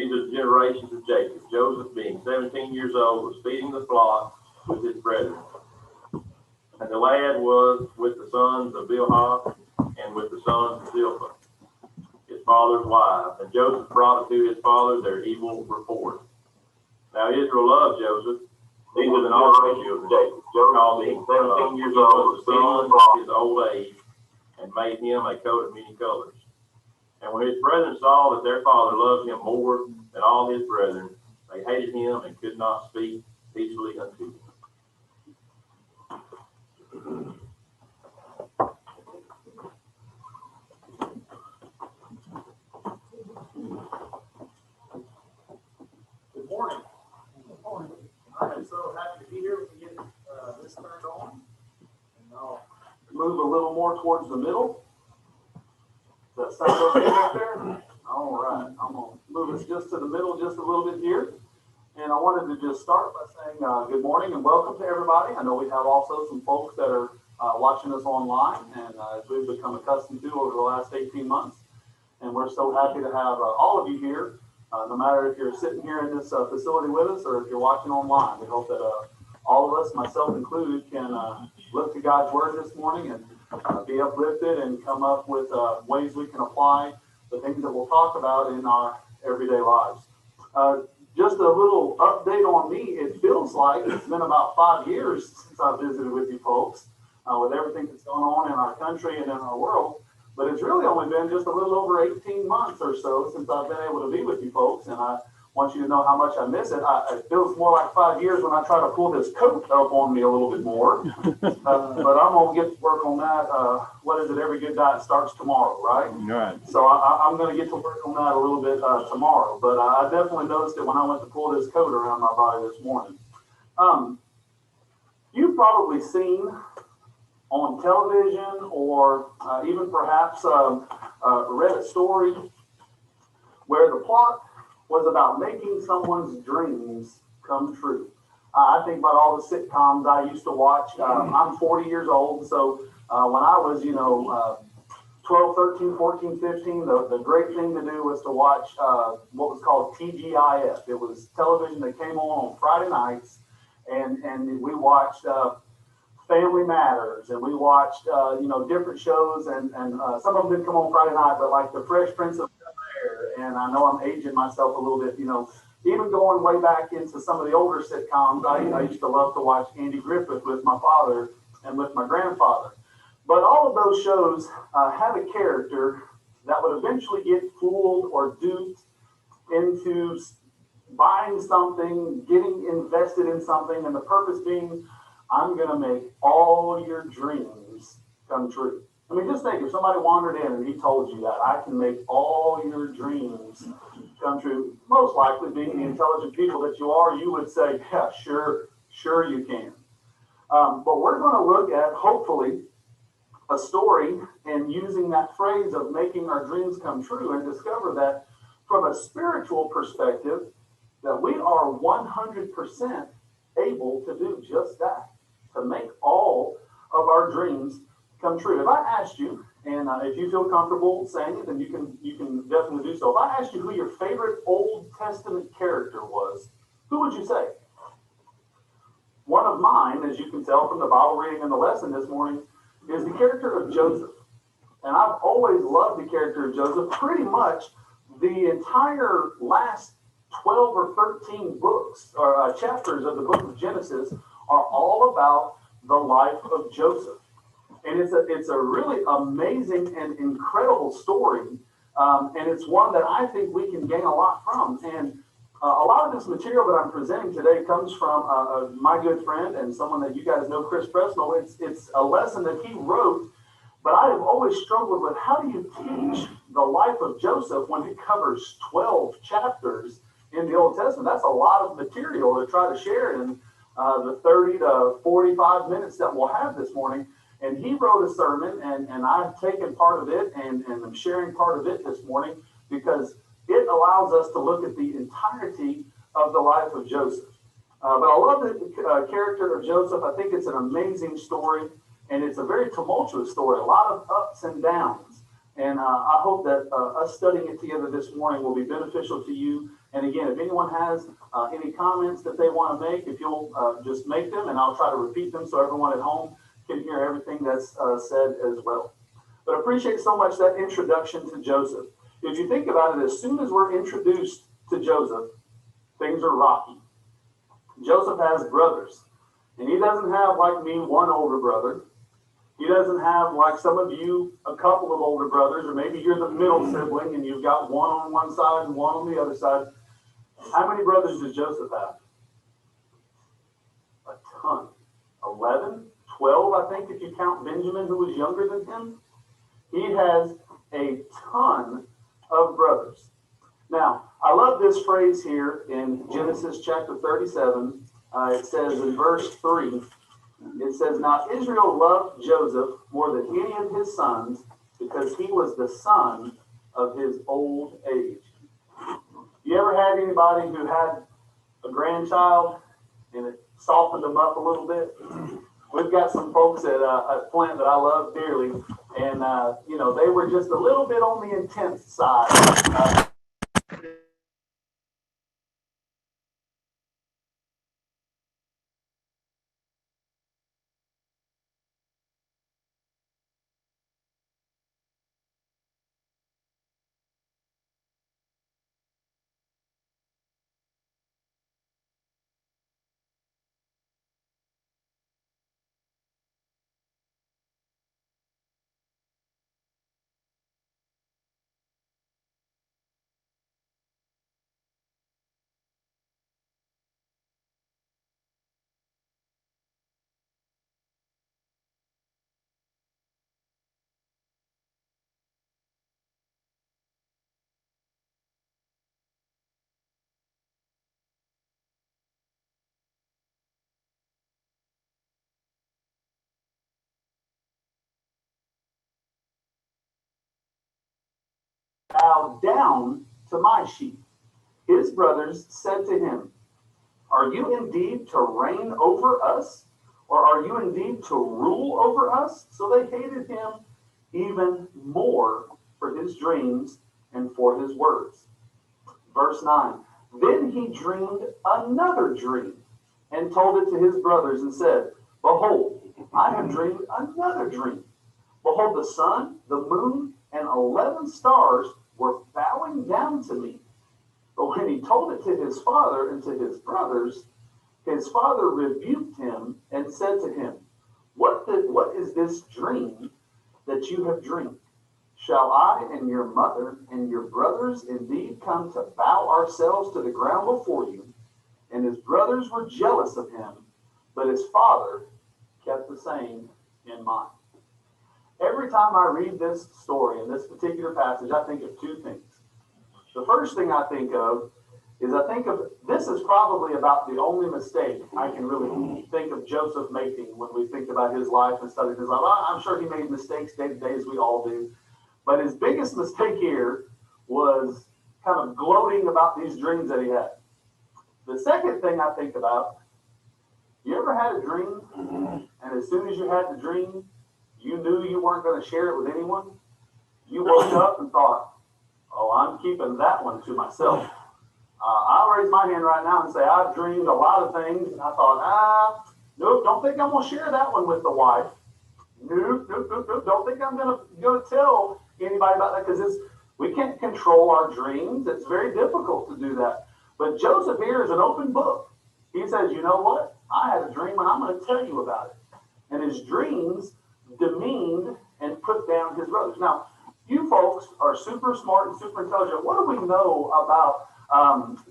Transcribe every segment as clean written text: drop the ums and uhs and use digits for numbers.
These are the generations of Jacob. Joseph, being 17 years old, was feeding the flock with his brethren. And the lad was with the sons of Bilhah and with the sons of Zilpah, his father's wife. And Joseph brought to his father their evil report. Now Israel loved Joseph. These are the generations of Jacob. Because being 17 years old, was feeling his old age, and made him a coat of many colors. And when his brethren saw that their father loved him more than all his brethren, they hated him and could not speak peaceably unto him. Good morning. Good morning. I am so happy to be here. We can get this turned on. And I'll move a little more towards the middle. Does that sound okay right there? All right. I'm going to move us just to the middle just a little bit here. And I wanted to just start by saying good morning and welcome to everybody. I know we have also some folks that are watching us online, and as we've become accustomed to over the last 18 months. And we're so happy to have all of you here, no matter if you're sitting here in this facility with us or if you're watching online. We hope that all of us, myself included, can look to God's Word this morning and be uplifted and come up with ways we can apply the things that we'll talk about in our everyday lives. Just a little update on me. It feels like it's been about 5 years since I visited with you folks, with everything that's going on in our country and in our world. But it's really only been just a little over 18 months or so since I've been able to be with you folks. And I want you to know how much I miss it. It feels more like 5 years when I try to pull this coat up on me a little bit more. But I'm going to get to work on that. What is it? Every good diet starts tomorrow, right? Right. So I'm going to get to work on that a little bit tomorrow. But I definitely noticed it when I went to pull this coat around my body this morning. You've probably seen on television or even perhaps read a story where the plot was about making someone's dreams come true. I think about all the sitcoms I used to watch. I'm 40 years old, so when I was, 12, 13, 14, 15, the great thing to do was to watch what was called TGIF. It was television that came on Friday nights, and we watched Family Matters, and we watched, different shows, and some of them didn't come on Friday night, but like The Fresh Prince of Bel-Air, and I know I'm aging myself a little bit, even going way back into some of the older sitcoms. I used to love to watch Andy Griffith with my father and with my grandfather. But all of those shows have a character that would eventually get fooled or duped into buying something, getting invested in something, and the purpose being, I'm going to make all your dreams come true. I mean, just think if somebody wandered in and he told you that I can make all your dreams come true, most likely being the intelligent people that you are, you would say, yeah, sure you can. But we're going to look at, hopefully, a story and using that phrase of making our dreams come true and discover that from a spiritual perspective, that we are 100% able to do just that, to make all of our dreams come true. If I asked you, and if you feel comfortable saying it, then you can definitely do so. If I asked you who your favorite Old Testament character was, who would you say? One of mine, as you can tell from the Bible reading in the lesson this morning, is the character of Joseph. And I've always loved the character of Joseph. Pretty much the entire last 12 or 13 books or chapters of the book of Genesis are all about the life of Joseph. And it's a really amazing and incredible story. And it's one that I think we can gain a lot from. And a lot of this material that I'm presenting today comes from my good friend and someone that you guys know, Chris Presnell. It's a lesson that he wrote, but I have always struggled with how do you teach the life of Joseph when it covers 12 chapters in the Old Testament? That's a lot of material to try to share in the 30 to 45 minutes that we'll have this morning. And he wrote a sermon, and I've taken part of it, and I'm sharing part of it this morning because it allows us to look at the entirety of the life of Joseph. But I love the character of Joseph. I think it's an amazing story, and it's a very tumultuous story, a lot of ups and downs. And I hope that us studying it together this morning will be beneficial to you. And again, if anyone has any comments that they want to make, if you'll just make them, and I'll try to repeat them so everyone at home can hear everything that's said as well. But I appreciate so much that introduction to Joseph. If you think about it, as soon as we're introduced to Joseph, things are rocky. Joseph has brothers, and he doesn't have, like me, one older brother. He doesn't have, like some of you, a couple of older brothers, or maybe you're the middle sibling and you've got one on one side and one on the other side. How many brothers does Joseph have? A ton. 11, 12, I think, if you count Benjamin, who was younger than him. He has a ton of brothers. Now, I love this phrase here in Genesis chapter 37. It says in verse 3, it says, "Now Israel loved Joseph more than any of his sons because he was the son of his old age." You ever had anybody who had a grandchild and it softened them up a little bit? We've got some folks at Flint that I love dearly, and they were just a little bit on the intense side. Bow down to my sheep. His brothers said to him, "Are you indeed to reign over us? Or are you indeed to rule over us?" So they hated him even more for his dreams and for his words. Verse 9, "Then he dreamed another dream and told it to his brothers and said, 'Behold, I have dreamed another dream. Behold, the sun, the moon, and 11 stars were bowing down to me.' But when he told it to his father and to his brothers, his father rebuked him and said to him, 'What is this dream that you have dreamed? Shall I and your mother and your brothers indeed come to bow ourselves to the ground before you?' And his brothers were jealous of him, but his father kept the same in mind." Every time I read this story in this particular passage, I think of two things. The first thing I think of this is probably about the only mistake I can really think of Joseph making when we think about his life and study his life. I'm sure he made mistakes day to day, as we all do. But his biggest mistake here was kind of gloating about these dreams that he had. The second thing I think about, you ever had a dream, and as soon as you had the dream, you knew you weren't going to share it with anyone? You woke up and thought, "Oh, I'm keeping that one to myself." I'll raise my hand right now and say I've dreamed a lot of things, and I thought, nope, don't think I'm going to share that one with the wife. Nope, don't think I'm going to tell anybody about that, because we can't control our dreams. It's very difficult to do that. But Joseph here is an open book. He says, "You know what? I had a dream, and I'm going to tell you about it." And his dreams demeaned and put down his brothers. Now, you folks are super smart and super intelligent. What do we know about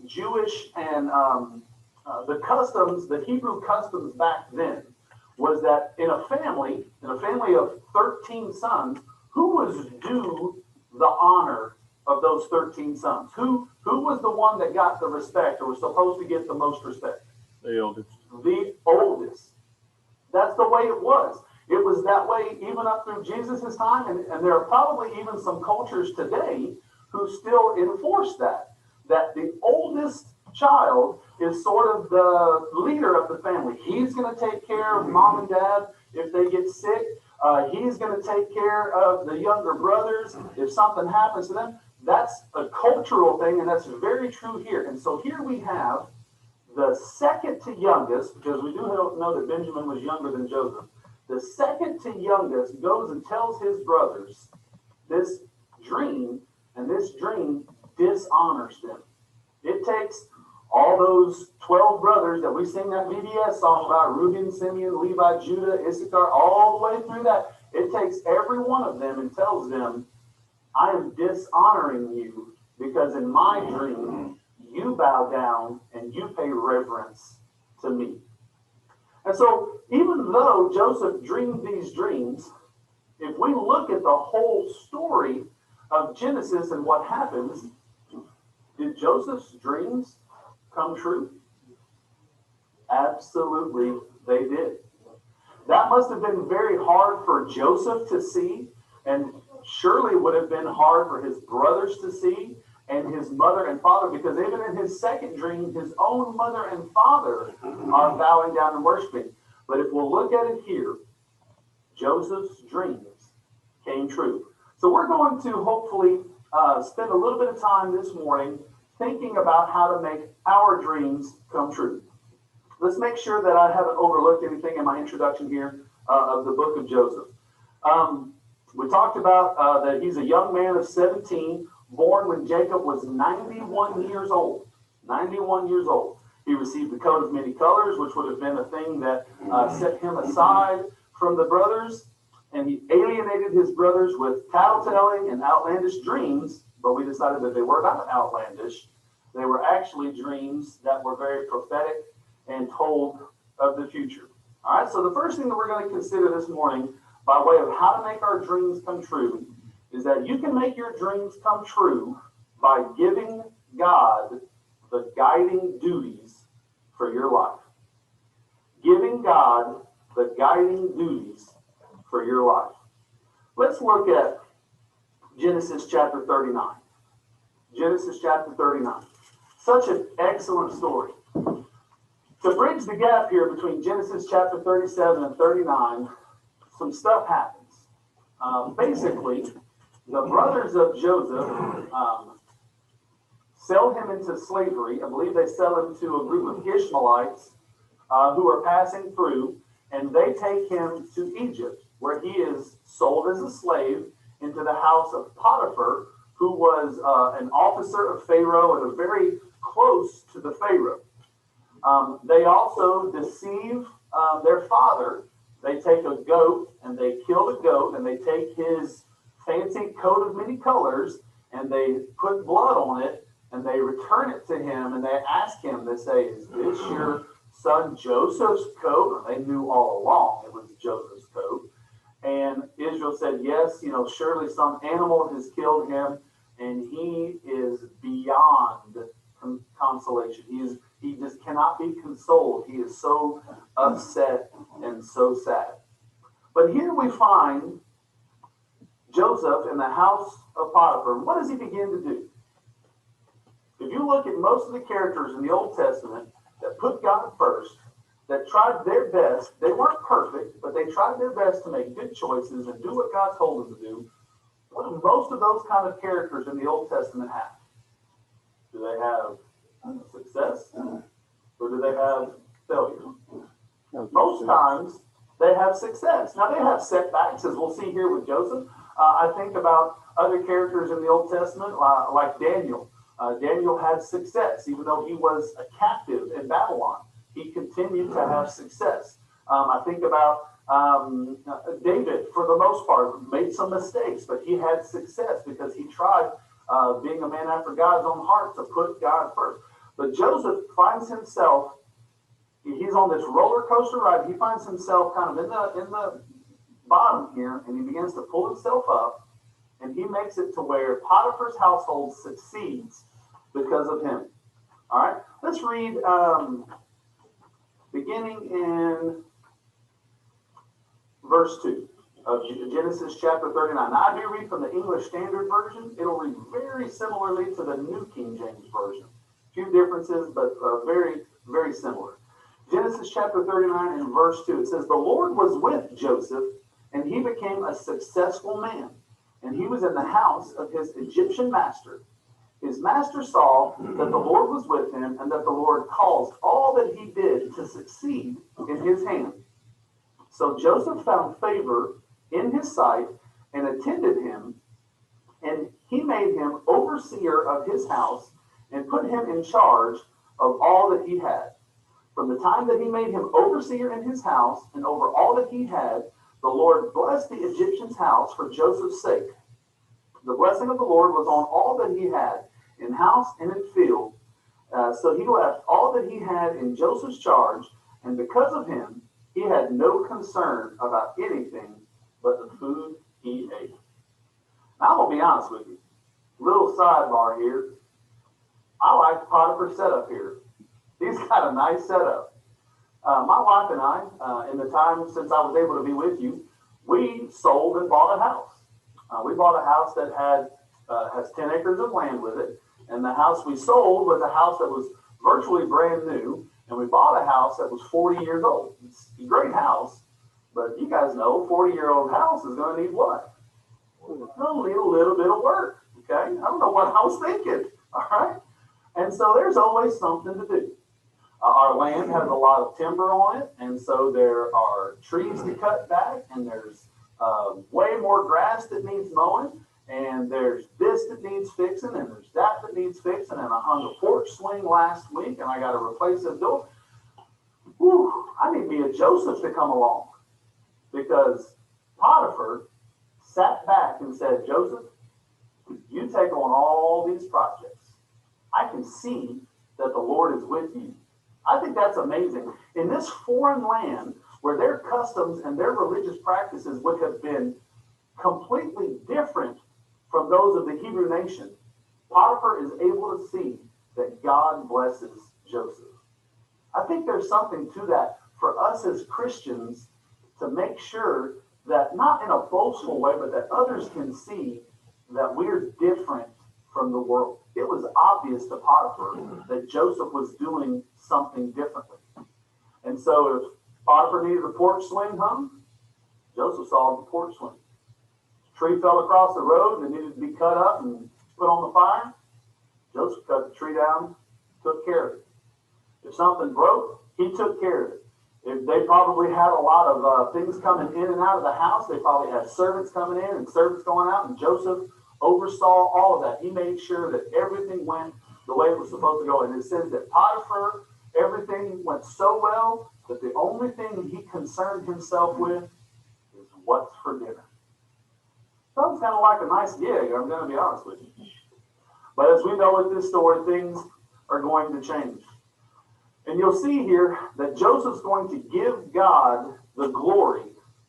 Jewish and the customs, the Hebrew customs back then? Was that in a family of 13 sons, who was due the honor of those 13 sons? Who was the one that got the respect, or was supposed to get the most respect? The oldest. The oldest. That's the way it was. It was that way even up through Jesus' time, and there are probably even some cultures today who still enforce that the oldest child is sort of the leader of the family. He's going to take care of mom and dad if they get sick. He's going to take care of the younger brothers if something happens to them. That's a cultural thing, and that's very true here. And so here we have the second to youngest, because we do know that Benjamin was younger than Joseph. The second to youngest goes and tells his brothers this dream, and this dream dishonors them. It takes all those 12 brothers that we sing that VBS song about, Reuben, Simeon, Levi, Judah, Issachar, all the way through that. It takes every one of them and tells them, I am dishonoring you because in my dream, you bow down and you pay reverence to me. And so even though Joseph dreamed these dreams, if we look at the whole story of Genesis and what happens, did Joseph's dreams come true? Absolutely, they did. That must have been very hard for Joseph to see, and surely would have been hard for his brothers to see, and his mother and father, because even in his second dream, his own mother and father are bowing down and worshiping. But if we'll look at it here, Joseph's dreams came true. So we're going to hopefully spend a little bit of time this morning thinking about how to make our dreams come true. Let's make sure that I haven't overlooked anything in my introduction here of the book of Joseph. We talked about that he's a young man of 17, born when Jacob was 91 years old. 91 years old. He received the coat of many colors, which would have been a thing that set him aside from the brothers. And he alienated his brothers with tattletelling and outlandish dreams, but we decided that they were not outlandish. They were actually dreams that were very prophetic and told of the future. All right, so the first thing that we're going to consider this morning by way of how to make our dreams come true is that you can make your dreams come true by giving God the guiding duties for your life. Giving God the guiding duties for your life. Let's look at Genesis chapter 39. Genesis chapter 39. Such an excellent story. To bridge the gap here between Genesis chapter 37 and 39, some stuff happens. Basically, the brothers of Joseph sell him into slavery. I believe they sell him to a group of Ishmaelites who are passing through, and they take him to Egypt, where he is sold as a slave into the house of Potiphar, who was an officer of Pharaoh and very close to the Pharaoh. They also deceive their father. They take a goat and they kill the goat, and they take his fancy coat of many colors and they put blood on it and they return it to him, and they ask him, they say, is this your son Joseph's coat? And they knew all along it was Joseph's coat. And Israel said, yes, surely some animal has killed him, and he is beyond consolation. He just cannot be consoled. He is so upset and so sad. But here we find Joseph in the house of Potiphar. What does he begin to do? If you look at most of the characters in the Old Testament that put God first, that tried their best, they weren't perfect, but they tried their best to make good choices and do what God told them to do. What do most of those kind of characters in the Old Testament have? Do they have success, or do they have failure? Most times they have success. Now they have setbacks, as we'll see here with Joseph. I think about other characters in the Old Testament, like Daniel. Daniel had success, even though he was a captive in Babylon. He continued to have success. I think about David, for the most part, made some mistakes, but he had success because he tried, being a man after God's own heart, to put God first. But Joseph finds himself, he's on this roller coaster ride. He finds himself kind of in the bottom here, and he begins to pull himself up, and he makes it to where Potiphar's household succeeds because of him. All right, let's read beginning in verse 2 of Genesis chapter 39. Now, I do read from the English Standard Version. It'll read very similarly to the New King James Version. A few differences, but very, very similar. Genesis chapter 39 and verse 2, it says, the Lord was with Joseph, and he became a successful man. And he was in the house of his Egyptian master. His master saw that the Lord was with him, and that the Lord caused all that he did to succeed in his hand. So Joseph found favor in his sight and attended him, and he made him overseer of his house and put him in charge of all that he had. From the time that he made him overseer in his house and over all that he had, the Lord blessed the Egyptian's house for Joseph's sake. The blessing of the Lord was on all that he had in house and in field. So he left all that he had in Joseph's charge, and because of him, he had no concern about anything but the food he ate. Now, I'm going to be honest with you. Little sidebar here. I like Potiphar's setup here. He's got a nice setup. My wife and I, in the time since I was able to be with you, we sold and bought a house. We bought a house that has 10 acres of land with it, and the house we sold was a house that was virtually brand new, and we bought a house that was 40 years old. It's a great house, but you guys know 40-year-old house is going to need what? It'll need a little bit of work, okay? I don't know what I was thinking, all right? And so there's always something to do. Our land has a lot of timber on it, and so there are trees to cut back, and there's way more grass that needs mowing, and there's this that needs fixing, and there's that needs fixing, and I hung a porch swing last week, and I got to replace the door. Whew, I need me a Joseph to come along, because Potiphar sat back and said, Joseph, you take on all these projects. I can see that the Lord is with you. I think that's amazing. In this foreign land where their customs and their religious practices would have been completely different from those of the Hebrew nation, Potiphar is able to see that God blesses Joseph. I think there's something to that for us as Christians to make sure that, not in a boastful way, but that others can see that we're different from the world. It was obvious to Potiphar that Joseph was doing something differently. And so if Potiphar needed a porch swing hung, Joseph saw the porch swing. A tree fell across the road and it needed to be cut up and put on the fire, Joseph cut the tree down, took care of it. If something broke, he took care of it. If they probably had a lot of things coming in and out of the house, they probably had servants coming in and servants going out, and Joseph oversaw all of that. He made sure that everything went the way it was supposed to go. And it says that Potiphar, everything went so well that the only thing he concerned himself with is what's for dinner. Sounds kind of like a nice gig, I'm going to be honest with you. But as we know with this story, things are going to change. And you'll see here that Joseph's going to give God the glory.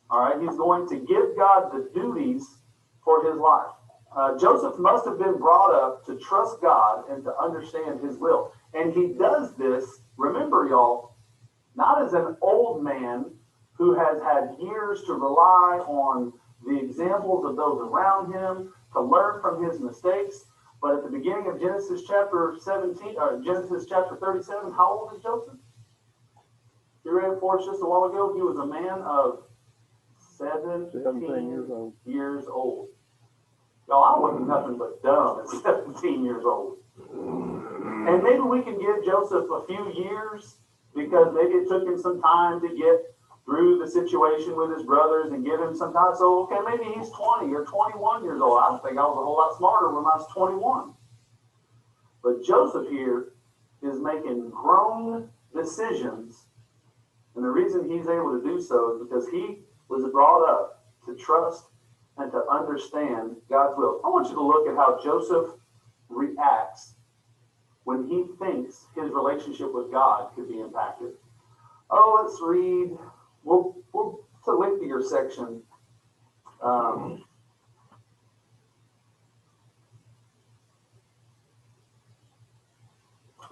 All right, he's going to give God the duties for his life. Joseph must have been brought up to trust God and to understand his will. And he does this, remember y'all, not as an old man who has had years to rely on the examples of those around him to learn from his mistakes. But at the beginning of Genesis chapter 17, or Genesis chapter 37, how old is Joseph? You read it for us just a while ago. He was a man of 17 years old. Y'all, I wasn't nothing but dumb at 17 years old. And maybe we can give Joseph a few years because maybe it took him some time to get through the situation with his brothers and give him some time. So, okay, maybe he's 20 or 21 years old. I think I was a whole lot smarter when I was 21. But Joseph here is making grown decisions. And the reason he's able to do so is because he was brought up to trust and to understand God's will. I want you to look at how Joseph reacts when he thinks his relationship with God could be impacted. Oh, let's read. It's a lengthier section.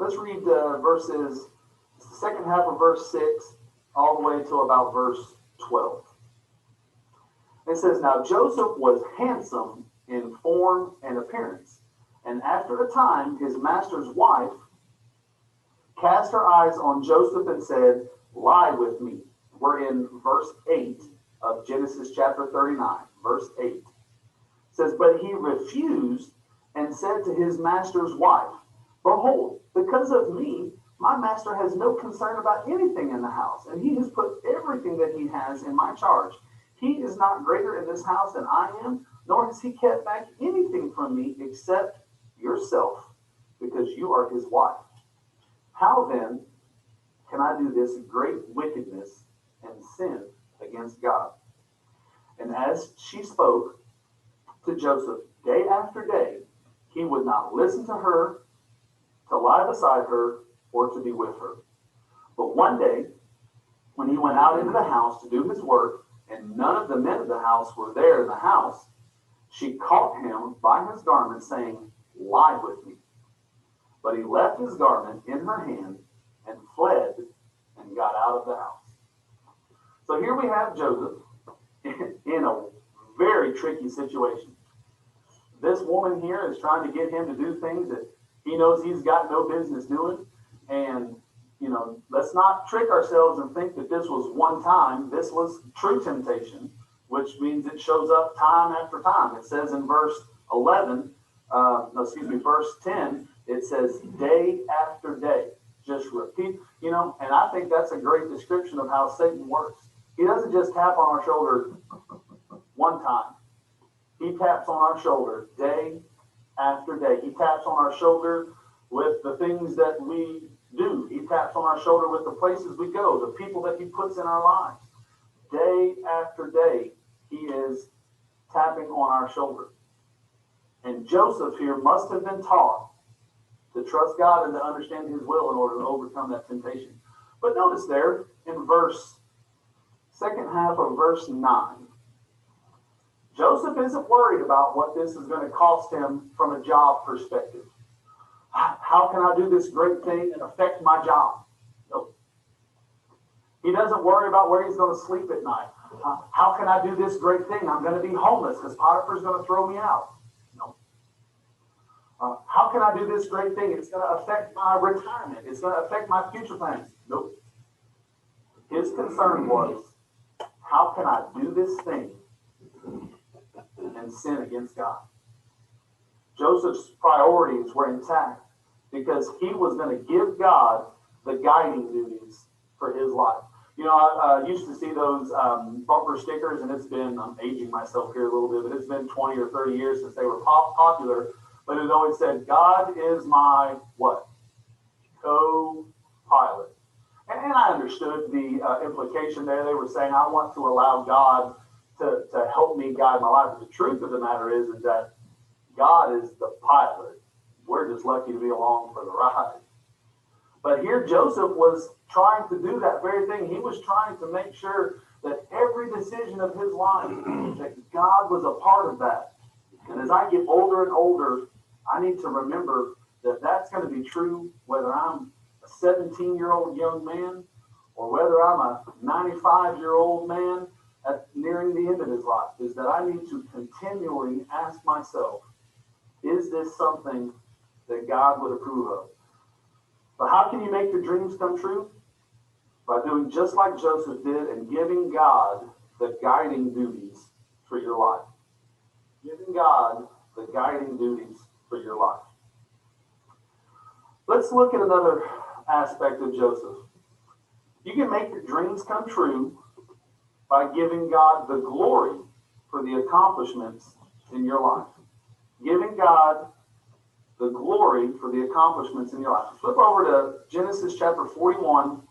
Let's read verses, the second half of verse 6, all the way to about verse 12. It says, Now Joseph was handsome in form and appearance, and after a time his master's wife cast her eyes on Joseph and said, Lie with me. We're in verse 8 of Genesis chapter 39, verse 8. It says, "But he refused and said to his master's wife, 'Behold, because of me, my master has no concern about anything in the house, and he has put everything that he has in my charge. He is not greater in this house than I am, nor has he kept back anything from me except yourself, because you are his wife. How then can I do this great wickedness and sin against God?' And as she spoke to Joseph day after day, he would not listen to her, to lie beside her, or to be with her. But one day, when he went out into the house to do his work, and none of the men of the house were there in the house, she caught him by his garment, saying, 'Lie with me.' But he left his garment in her hand and fled and got out of the house." So here we have Joseph in a very tricky situation. This woman here is trying to get him to do things that he knows he's got no business doing. And, let's not trick ourselves and think that this was one time. This was true temptation, which means it shows up time after time. It says in verse 10, it says day after day. Just repeat, and I think that's a great description of how Satan works. He doesn't just tap on our shoulder one time. He taps on our shoulder day after day. He taps on our shoulder with the things that we do. He taps on our shoulder with the places we go, the people that he puts in our lives. Day after day, he is tapping on our shoulder. And Joseph here must have been taught to trust God and to understand his will in order to overcome that temptation. But notice there in second half of verse 9, Joseph isn't worried about what this is going to cost him from a job perspective. How can I do this great thing and affect my job? Nope. He doesn't worry about where he's going to sleep at night. How can I do this great thing? I'm going to be homeless because Potiphar's going to throw me out. Nope. How can I do this great thing? It's going to affect my retirement. It's going to affect my future plans. Nope. His concern was, how can I do this thing and sin against God? Joseph's priorities were intact because he was going to give God the guiding duties for his life. I used to see those bumper stickers, and I'm aging myself here a little bit, but it's been 20 or 30 years since they were popular, but it always said, "God is my," what? "Co-pilot." And I understood the implication there. They were saying, I want to allow God to help me guide my life. But the truth of the matter is that God is the pilot. We're just lucky to be along for the ride. But here Joseph was trying to do that very thing. He was trying to make sure that every decision of his life, that God was a part of that. And as I get older and older, I need to remember that that's going to be true whether I'm a 17-year-old young man or whether I'm a 95-year-old man nearing the end of his life, is that I need to continually ask myself, is this something that God would approve of? But how can you make your dreams come true? By doing just like Joseph did and giving God the guiding duties for your life. Giving God the guiding duties for your life. Let's look at another aspect of Joseph. You can make your dreams come true by giving God the glory for the accomplishments in your life. Giving God the glory for the accomplishments in your life. Flip over to Genesis chapter 41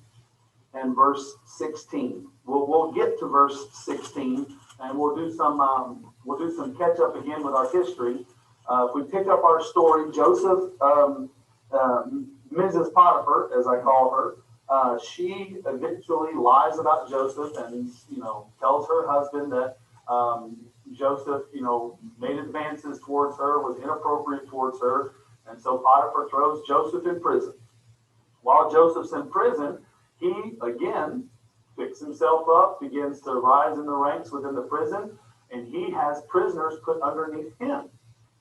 and verse 16. We'll get to verse 16 and we'll do some catch up again with our history. If we pick up our story, Joseph, Mrs. Potiphar, as I call her, she eventually lies about Joseph and tells her husband that Joseph made advances towards her, was inappropriate towards her, and so Potiphar throws Joseph in prison. While Joseph's in prison, he again picks himself up, begins to rise in the ranks within the prison, and he has prisoners put underneath him.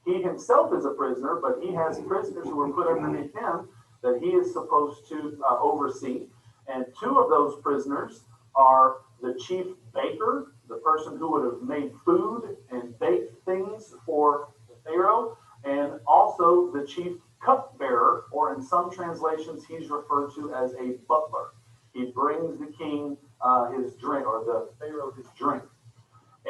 He himself is a prisoner, but he has prisoners who are put underneath him that he is supposed to oversee. And two of those prisoners are the chief baker, the person who would have made food and baked things for the Pharaoh, and also the chief cupbearer, or in some translations, he's referred to as a butler. He brings the king his drink, or the Pharaoh his drink.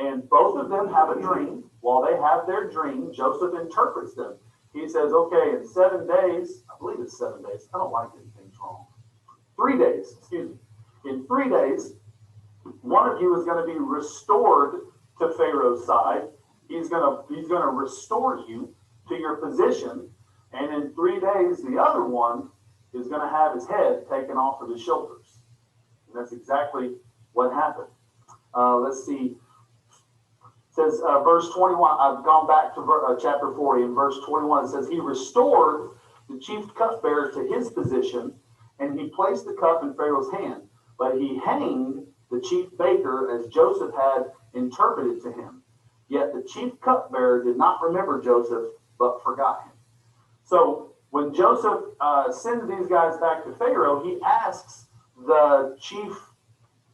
And both of them have a dream. While they have their dream, Joseph interprets them. He says, okay, in 7 days, I believe it's 7 days. I don't like anything wrong. 3 days, excuse me. In 3 days, one of you is going to be restored to Pharaoh's side. He's going to restore you to your position. And in 3 days, the other one is going to have his head taken off of his shoulders. And that's exactly what happened. Let's see. It says, verse 21, I've gone back to chapter 40. In verse 21, it says, he restored the chief cupbearer to his position, and he placed the cup in Pharaoh's hand. But he hanged the chief baker as Joseph had interpreted to him. Yet the chief cupbearer did not remember Joseph, but forgot him. So when Joseph sends these guys back to Pharaoh, he asks the chief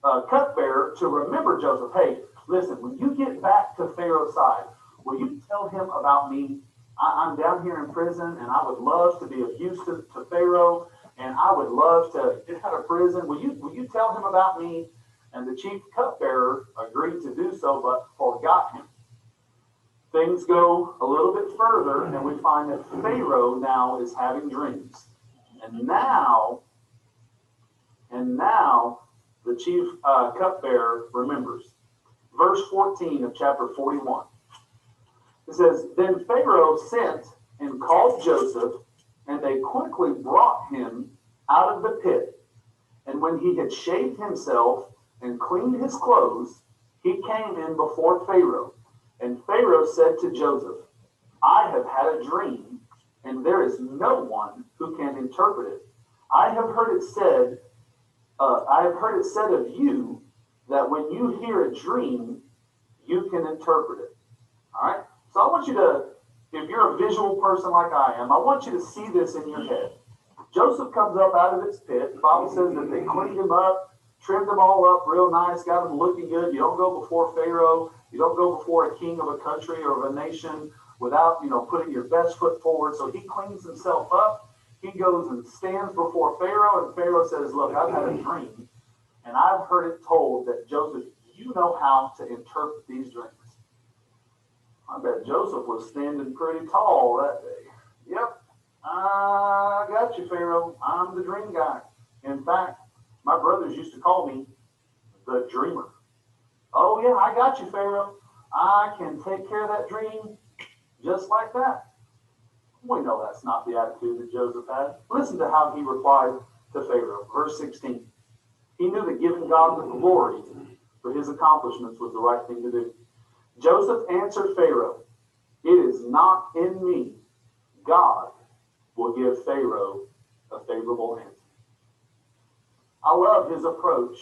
cupbearer to remember Joseph. Hey, listen, when you get back to Pharaoh's side, will you tell him about me? I'm down here in prison, and I would love to be of use to Pharaoh, and I would love to get out of prison. Will you tell him about me? And the chief cupbearer agreed to do so, but forgot him. Things go a little bit further, and we find that Pharaoh now is having dreams. And now the chief cupbearer remembers. Verse 14 of chapter 41. It says, then Pharaoh sent and called Joseph, and they quickly brought him out of the pit. And when he had shaved himself and cleaned his clothes, he came in before Pharaoh. And Pharaoh said to Joseph, I have had a dream, and there is no one who can interpret it. I have heard it said of you that when you hear a dream, you can interpret it. All right? So I want you to, if you're a visual person like I am, I want you to see this in your head. Joseph comes up out of his pit. The Bible says that they cleaned him up, trimmed him all up real nice, got him looking good. You don't go before Pharaoh. You don't go before a king of a country or of a nation without, putting your best foot forward. So he cleans himself up. He goes and stands before Pharaoh, and Pharaoh says, look, I've had a dream, and I've heard it told that Joseph, you know how to interpret these dreams. I bet Joseph was standing pretty tall that day. Yep, I got you, Pharaoh. I'm the dream guy. In fact, my brothers used to call me the dreamer. Oh, yeah, I got you, Pharaoh. I can take care of that dream just like that. We know that's not the attitude that Joseph had. Listen to how he replied to Pharaoh. Verse 16. He knew that giving God the glory for his accomplishments was the right thing to do. Joseph answered Pharaoh, it is not in me. God will give Pharaoh a favorable answer. I love his approach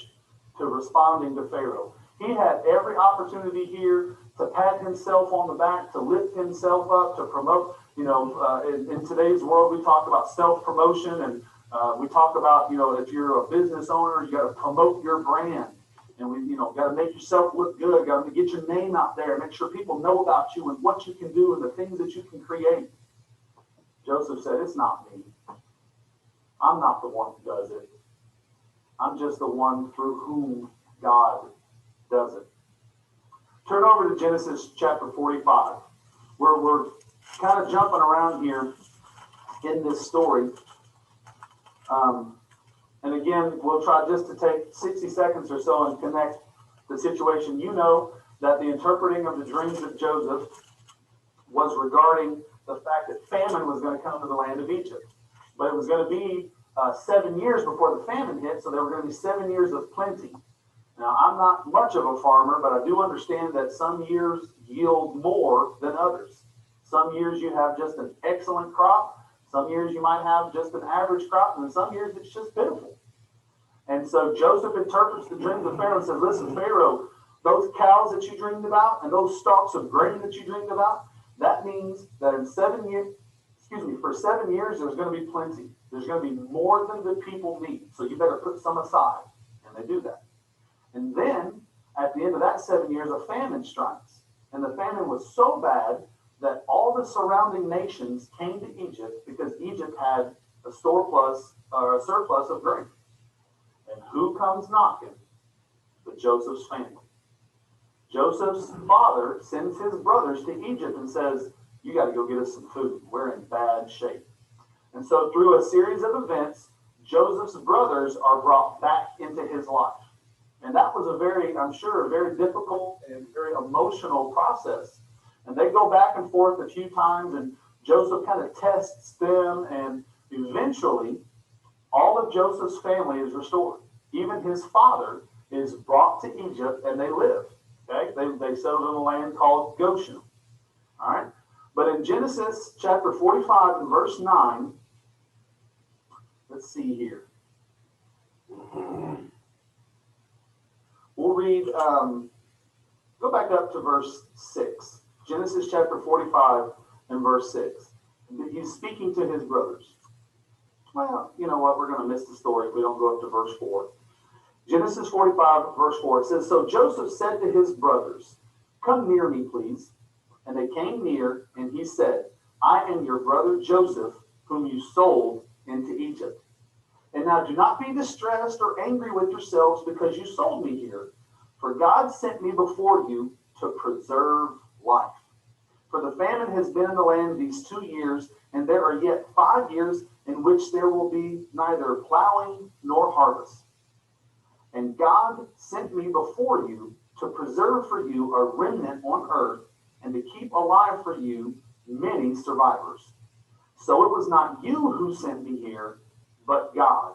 to responding to Pharaoh. He had every opportunity here to pat himself on the back, to lift himself up, to promote. In today's world, we talk about self-promotion, and we talk about, if you're a business owner, you got to promote your brand. And we, got to make yourself look good, got to get your name out there, make sure people know about you and what you can do and the things that you can create. Joseph said, it's not me. I'm not the one who does it. I'm just the one through whom God does it. Turn over to Genesis chapter 45, where we're kind of jumping around here in this story. And again, we'll try just to take 60 seconds or so and connect the situation. You know that the interpreting of the dreams of Joseph was regarding the fact that famine was going to come to the land of Egypt. But it was going to be 7 years before the famine hit, so there were going to be 7 years of plenty. Now, I'm not much of a farmer, but I do understand that some years yield more than others. Some years you have just an excellent crop. Some years you might have just an average crop, and in some years it's just pitiful. And so Joseph interprets the dreams of Pharaoh and says, listen, Pharaoh, those cows that you dreamed about and those stalks of grain that you dreamed about, that means that in 7 years, for 7 years, there's going to be plenty. There's going to be more than the people need. So you better put some aside. And they do that. And then, at the end of that 7 years, a famine strikes. And the famine was so bad that all the surrounding nations came to Egypt because Egypt had a surplus of grain. And who comes knocking? But Joseph's family. Joseph's father sends his brothers to Egypt and says, you got to go get us some food. We're in bad shape. And so through a series of events, Joseph's brothers are brought back into his life. And that was I'm sure, a very difficult and very emotional process. And they go back and forth a few times, and Joseph kind of tests them, and eventually all of Joseph's family is restored. Even his father is brought to Egypt, and they live. Okay, they settled in a land called Goshen. All right, but in Genesis chapter 45 and verse 9, let's see here. We'll read, go back up to verse 6. Genesis chapter 45 and verse 6. He's speaking to his brothers. Well, you know what? We're going to miss the story if we don't go up to verse 4. Genesis 45, verse 4, it says, so Joseph said to his brothers, come near me, please. And they came near, and he said, I am your brother Joseph, whom you sold into Egypt. And now do not be distressed or angry with yourselves because you sold me here. For God sent me before you to preserve life. For the famine has been in the land these 2 years, and there are yet 5 years in which there will be neither plowing nor harvest. And God sent me before you to preserve for you a remnant on earth and to keep alive for you many survivors. So it was not you who sent me here, but God.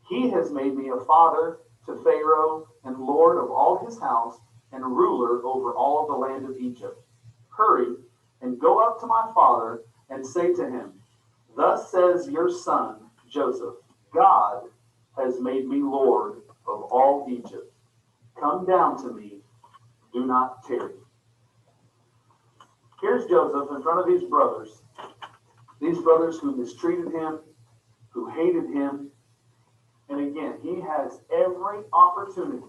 He has made me a father to Pharaoh and lord of all his house and ruler over all the land of Egypt. Hurry and go up to my father and say to him, thus says your son, Joseph, God has made me lord of all Egypt. Come down to me, do not tarry. Here's Joseph in front of these brothers who mistreated him, who hated him. And again, he has every opportunity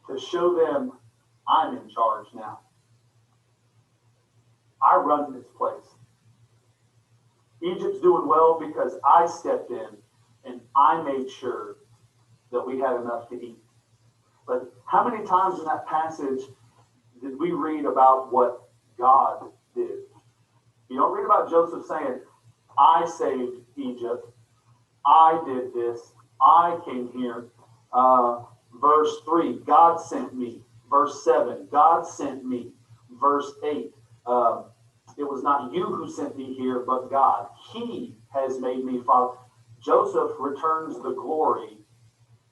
to show them, I'm in charge now. I run this place. Egypt's doing well because I stepped in and I made sure that we had enough to eat. But how many times in that passage did we read about what God did? You don't read about Joseph saying, I saved Egypt. I did this. I came here. Verse 3, God sent me. Verse 7, God sent me. Verse 8, it was not you who sent me here, but God. He has made me father. Joseph returns the glory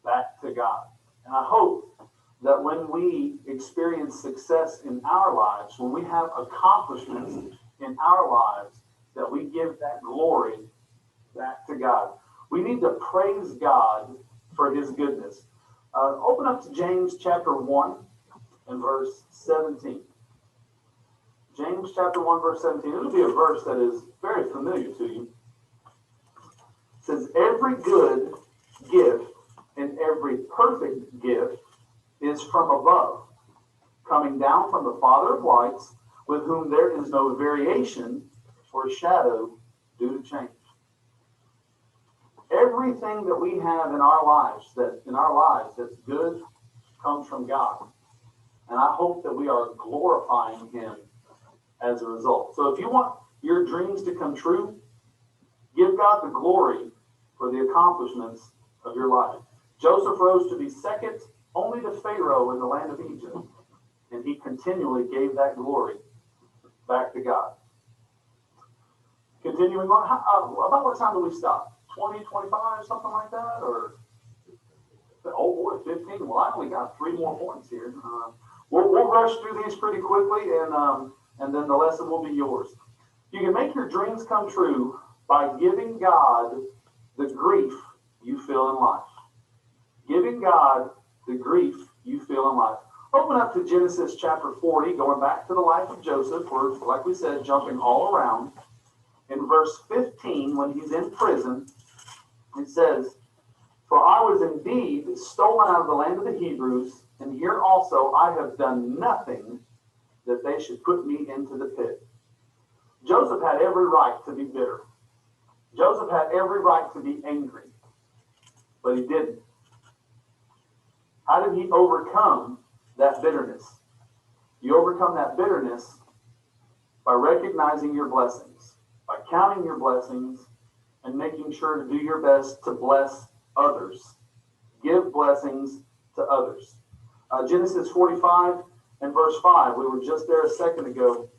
back to God. And I hope that when we experience success in our lives, when we have accomplishments in our lives, that we give that glory back to God. We need to praise God for his goodness. Open up to James chapter 1 and verse 17. James chapter 1 verse 17. It'll be a verse that is very familiar to you. It says, every good gift and every perfect gift is from above, coming down from the Father of lights, with whom there is no variation or shadow due to change. Everything that we have in our lives that's good comes from God. And I hope that we are glorifying him as a result. So if you want your dreams to come true, give God the glory for the accomplishments of your life. Joseph rose to be second only to Pharaoh in the land of Egypt, and he continually gave that glory back to God. Continuing on, about what time do we stop? 20, 25, something like that? Or, oh boy, 15. Well, I only got 3 more points here. We'll rush through these pretty quickly, and then the lesson will be yours. You can make your dreams come true by giving God the grief you feel in life. Giving God the grief you feel in life. Open up to Genesis chapter 40, going back to the life of Joseph. We're, like we said, jumping all around. In verse 15, when he's in prison, it says, for I was indeed stolen out of the land of the Hebrews, and here also I have done nothing that they should put me into the pit. Joseph had every right to be bitter. Joseph had every right to be angry, but he didn't. How did he overcome that bitterness? You overcome that bitterness by recognizing your blessings, by counting your blessings, and making sure to do your best to bless others. Give blessings to others. Genesis 45 and verse 5, we were just there a second ago.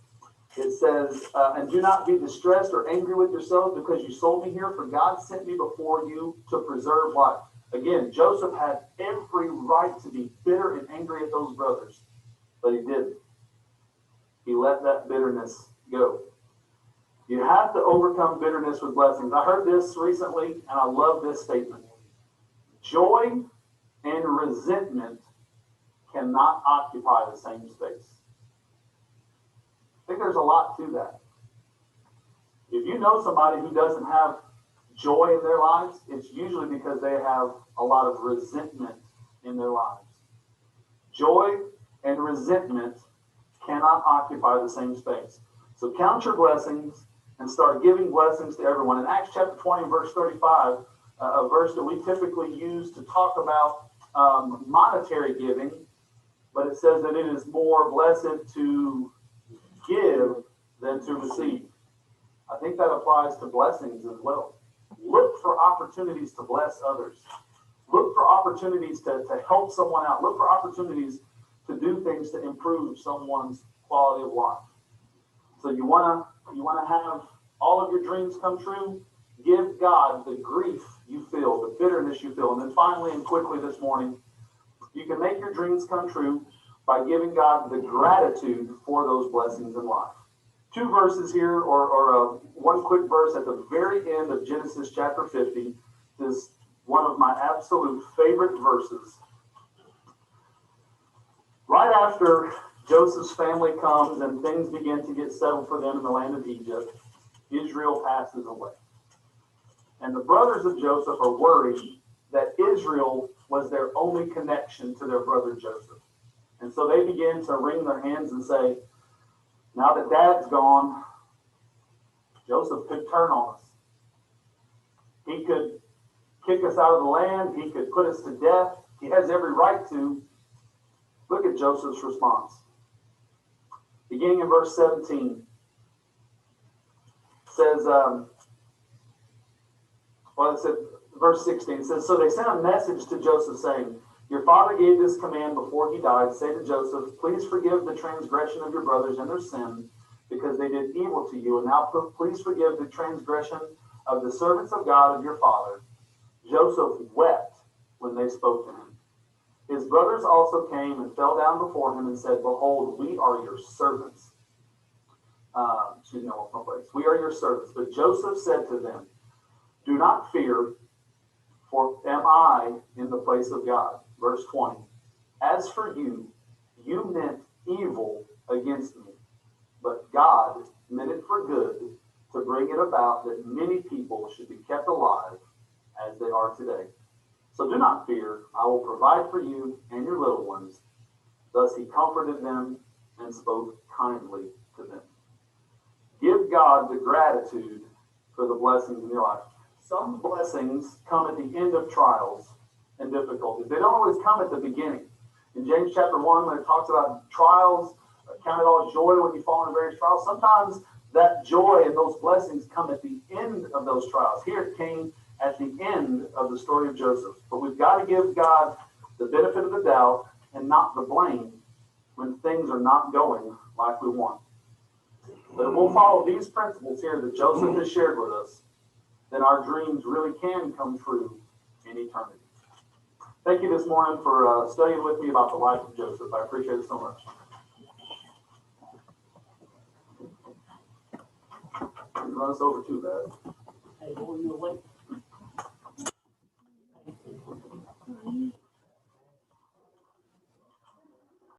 It says, and do not be distressed or angry with yourselves because you sold me here, for God sent me before you to preserve life. Again, Joseph had every right to be bitter and angry at those brothers, but he didn't. He let that bitterness go. You have to overcome bitterness with blessings. I heard this recently, and I love this statement. Joy and resentment cannot occupy the same space. I think there's a lot to that. If you know somebody who doesn't have joy in their lives, it's usually because they have a lot of resentment in their lives. Joy and resentment cannot occupy the same space. So count your blessings and start giving blessings to everyone. In Acts chapter 20, verse 35, a verse that we typically use to talk about monetary giving, but it says that it is more blessed to give than to receive. I think that applies to blessings as well. Look for opportunities to bless others. Look for opportunities to help someone out. Look for opportunities to do things to improve someone's quality of life. So you want to have all of your dreams come true? Give God the grief you feel, the bitterness you feel. And then finally and quickly this morning, you can make your dreams come true by giving God the gratitude for those blessings in life. Two verses here, or one quick verse at the very end of Genesis chapter 50 is one of my absolute favorite verses. Right after Joseph's family comes and things begin to get settled for them in the land of Egypt, Israel passes away. And the brothers of Joseph are worried that Israel was their only connection to their brother Joseph. And so they begin to wring their hands and say, now that Dad's gone, Joseph could turn on us. He could kick us out of the land. He could put us to death. He has every right to. Look at Joseph's response. Beginning in verse 17, says, verse 16, it says, so they sent a message to Joseph saying, your father gave this command before he died. Say to Joseph, please forgive the transgression of your brothers and their sin, because they did evil to you. And now please forgive the transgression of the servants of God of your father. Joseph wept when they spoke to him. His brothers also came and fell down before him and said, behold, we are your servants. We are your servants. But Joseph said to them, do not fear, for am I in the place of God? Verse 20, as for you, you meant evil against me, but God meant it for good to bring it about that many people should be kept alive as they are today. So do not fear, I will provide for you and your little ones. Thus he comforted them and spoke kindly to them. Give God the gratitude for the blessings in your life. Some blessings come at the end of trials and difficulties. They don't always come at the beginning. In James chapter 1, when it talks about trials, count it all joy when you fall into various trials. Sometimes that joy and those blessings come at the end of those trials. Here it came at the end of the story of Joseph. But we've got to give God the benefit of the doubt and not the blame when things are not going like we want. But if we'll follow these principles here that Joseph has shared with us, then our dreams really can come true in eternity. Thank you this morning for studying with me about the life of Joseph. I appreciate it so much. Didn't run us over too bad. Hey, boy, you're late.